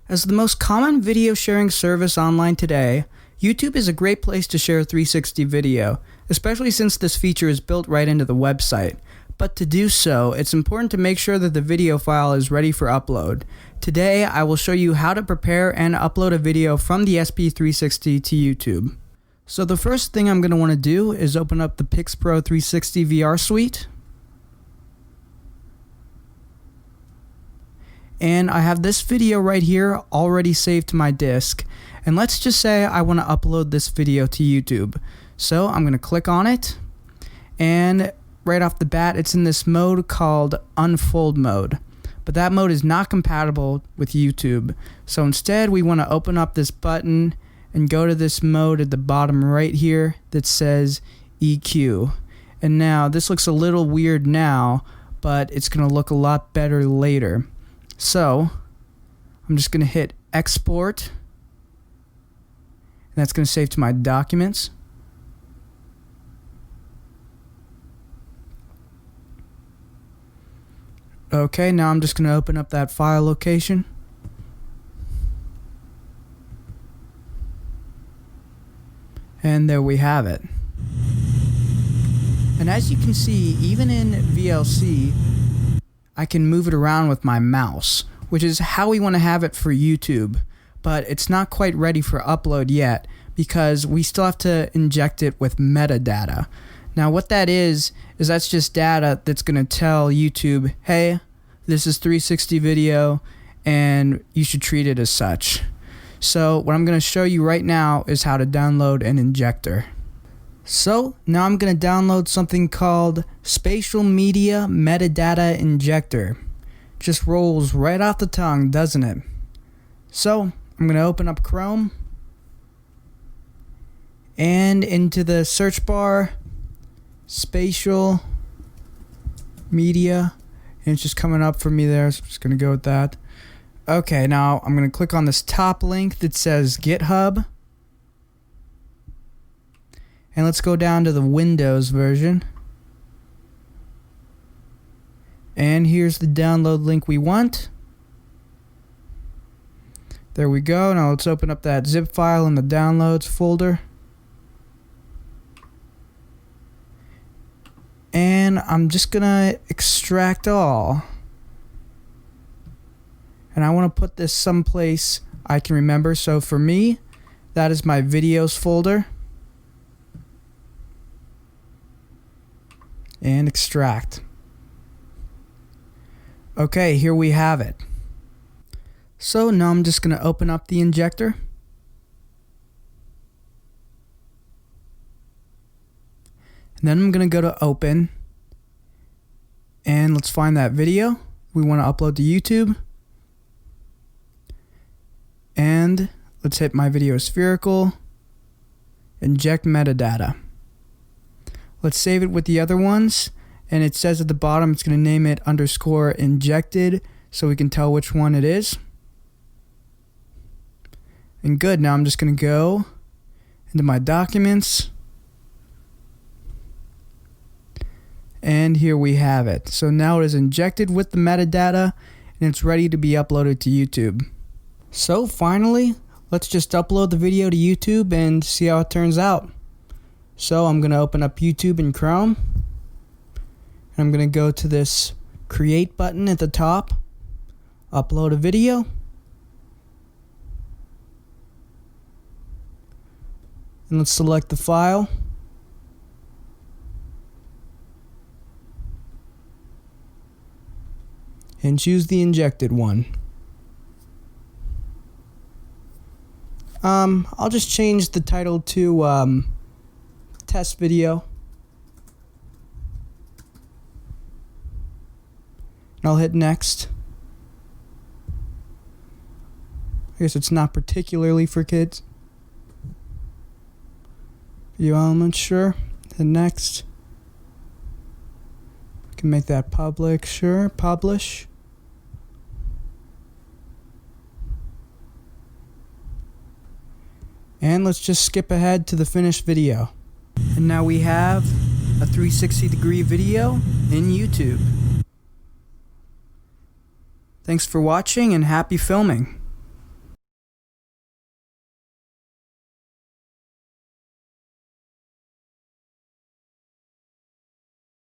As the most common video sharing service online today, YouTube is a great place to share 360 video, especially since this feature is built right into the website. But to do so, it's important to make sure that the video file is ready for upload. Today, I will show you how to prepare and upload a video from the SP360 to YouTube. So the first thing I'm going to want to do is open up the PIXPRO 360 VR suite. And I have this video right here already saved to my disk. And let's just say I want to upload this video to YouTube. So I'm going to click on it. And right off the bat, it's in this mode called Unfold mode. But that mode is not compatible with YouTube. So instead, we want to open up this button and go to this mode at the bottom right here that says EQ. And now, this looks a little weird now, but it's going to look a lot better later. So, I'm just going to hit export, and that's going to save to my documents. Okay, now I'm just going to open up that file location. And there we have it. And as you can see, even in VLC, I can move it around with my mouse, which is how we want to have it for YouTube. But it's not quite ready for upload yet because we still have to inject it with metadata. Now what that is that's just data that's going to tell YouTube, hey, this is 360 video and you should treat it as such. So what I'm going to show you right now is how to download an injector. So now I'm going to download something called Spatial Media Metadata Injector. Just rolls right off the tongue, doesn't it? So I'm going to open up Chrome and into the search bar, Spatial Media, and it's just coming up for me there, so I'm just going to go with that. Okay, now I'm going to click on this top link that says GitHub. And let's go down to the Windows version. And here's the download link we want. There we go. Now let's open up that zip file in the downloads folder. And I'm just gonna extract all. And I want to put this someplace I can remember. So for me, that is my videos folder. And extract. Okay, here we have it. So now I'm just going to open up the injector. And then I'm going to go to open. And let's find that video we want to upload to YouTube. And let's hit my video spherical. Inject metadata. Let's save it with the other ones, and it says at the bottom it's going to name it _injected so we can tell which one it is. And good, now I'm just going to go into my documents, and here we have it. So now it is injected with the metadata and it's ready to be uploaded to YouTube. So finally, let's just upload the video to YouTube and see how it turns out. So I'm going to open up YouTube in Chrome. And I'm going to go to this Create button at the top. Upload a video. And let's select the file. And choose the injected one. I'll just change the title to test video. And I'll hit next. I guess it's not particularly for kids. Video elements, sure. Hit next. I can make that public, sure. Publish. And let's just skip ahead to the finished video. And now we have a 360-degree video in YouTube. Thanks for watching and happy filming.